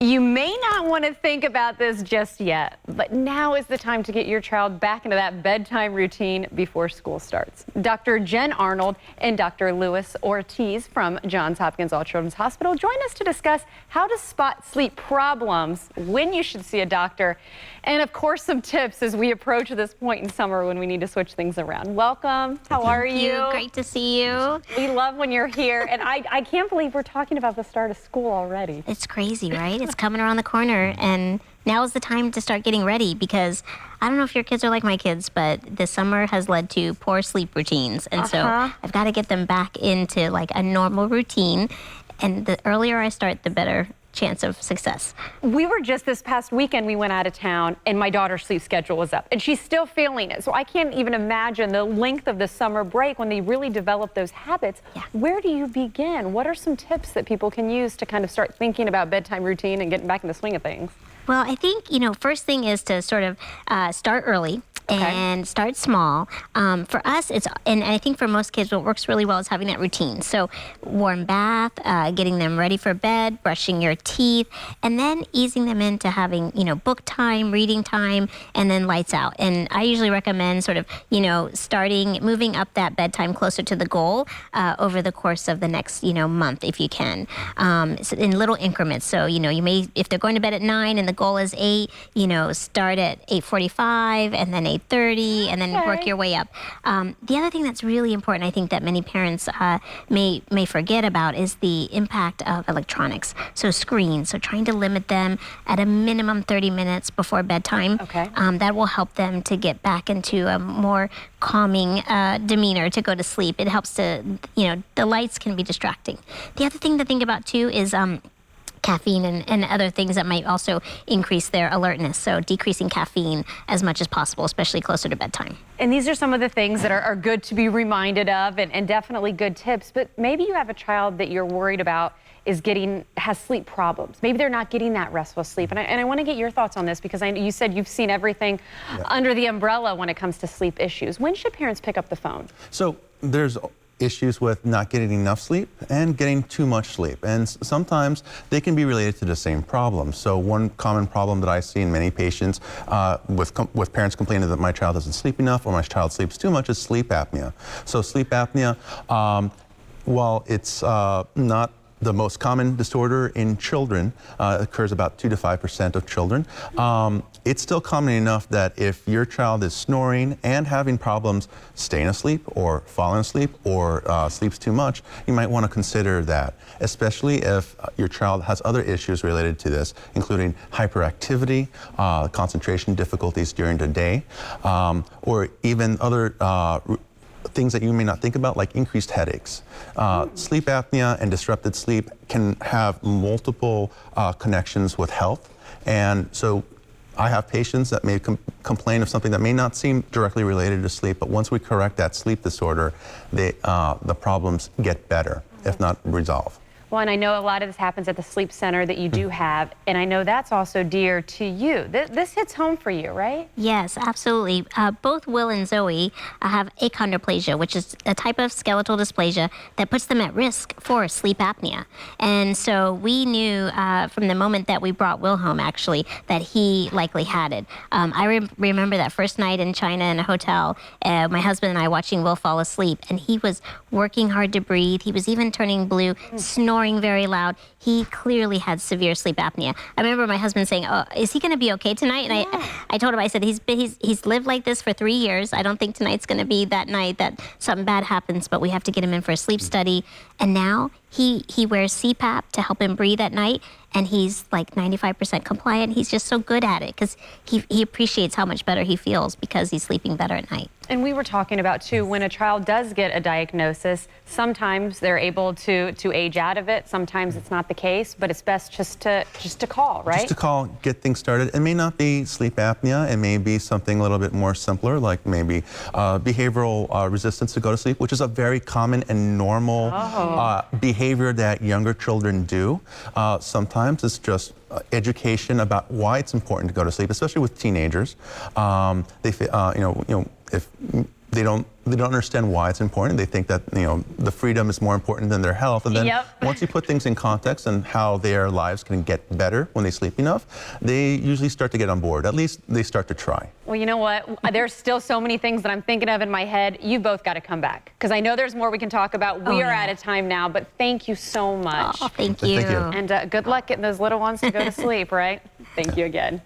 You may not want to think about this just yet, but now is the time to get your child back into that bedtime routine before school starts. Dr. Jen Arnold and Dr. Louis Ortiz from Johns Hopkins All Children's Hospital join us to discuss how to spot sleep problems, when you should see a doctor, and of course some tips as we approach this point in summer when we need to switch things around. Welcome. How are you? Great to see you. We love when you're here, and I can't believe we're talking about the start of school already. It's crazy, right? It's coming around the corner, and now is the time to start getting ready, because I don't know if your kids are like my kids, but the summer has led to poor sleep routines, and so I've got to get them back into like a normal routine, and the earlier I start, the better chance of success. We were just this past weekend, we went out of town and my daughter's sleep schedule was up and she's still feeling it. So I can't even imagine the length of the summer break when they really develop those habits. Yeah. Where do you begin? What are some tips that people can use to kind of start thinking about bedtime routine and getting back in the swing of things? Well, I think, first thing is to sort of start early. And start small. For us, and I think for most kids, what works really well is having that routine. So warm bath, getting them ready for bed, brushing your teeth, and then easing them into having, book time, reading time, and then lights out. And I usually recommend sort of, moving up that bedtime closer to the goal over the course of the next, month, if you can, so in little increments. So, you may, if they're going to bed at 9 and the goal is 8, start at 8:45 and then 8:30, and then work your way up. The other thing that's really important, I think, that many parents may forget about is the impact of electronics. So screens, so trying to limit them at a minimum 30 minutes before bedtime. That will help them to get back into a more calming demeanor to go to sleep. It helps to, the lights can be distracting. The other thing to think about too is caffeine and other things that might also increase their alertness. So decreasing caffeine as much as possible, especially closer to bedtime. And these are some of the things that are good to be reminded of, and definitely good tips. But maybe you have a child that you're worried about has sleep problems. Maybe they're not getting that restful sleep. And I want to get your thoughts on this, because you said you've seen everything under the umbrella when it comes to sleep issues. When should parents pick up the phone? So there's issues with not getting enough sleep and getting too much sleep, and sometimes they can be related to the same problem. So one common problem that I see in many patients with parents complaining that my child doesn't sleep enough or my child sleeps too much is sleep apnea. So sleep apnea, while it's not the most common disorder in children, occurs about 2 to 5% of children. It's still common enough that if your child is snoring and having problems staying asleep or falling asleep or sleeps too much, you might want to consider that, especially if your child has other issues related to this, including hyperactivity, concentration difficulties during the day, or even other things that you may not think about, like increased headaches. Sleep apnea and disrupted sleep can have multiple connections with health, and so I have patients that may complain of something that may not seem directly related to sleep, but once we correct that sleep disorder, the problems get better, if not resolve. Well, and I know a lot of this happens at the sleep center that you do have, and I know that's also dear to you. This hits home for you, right? Yes, absolutely. Both Will and Zoe have achondroplasia, which is a type of skeletal dysplasia that puts them at risk for sleep apnea. And so we knew from the moment that we brought Will home, actually, that he likely had it. I remember that first night in China in a hotel, my husband and I watching Will fall asleep, and he was working hard to breathe. He was even turning blue, snoring very loud. He clearly had severe sleep apnea. I remember my husband saying, "Oh, is he going to be okay tonight?" And I told him, I said, he's lived like this for 3 years. I don't think tonight's going to be that night that something bad happens, but we have to get him in for a sleep study. And now he wears CPAP to help him breathe at night, and he's like 95% compliant. He's just so good at it because he appreciates how much better he feels because he's sleeping better at night. And we were talking about too, when a child does get a diagnosis, sometimes they're able to age out of it. Sometimes it's not the case, but it's best just to call, right? Just to call, get things started. It may not be sleep apnea. It may be something a little bit more simpler, like maybe behavioral resistance to go to sleep, which is a very common and normal behavior that younger children do. Sometimes it's just education about why it's important to go to sleep, especially with teenagers. They, if they don't understand why it's important. They think that, you know, the freedom is more important than their health. And then once you put things in context and how their lives can get better when they sleep enough, they usually start to get on board. At least they start to try. Well, you know what? There's still so many things that I'm thinking of in my head. You both got to come back because I know there's more we can talk about. We are out of time now, but thank you so much. Oh, thank you. Thank you. And good luck getting those little ones to go to sleep, right? Thank you again.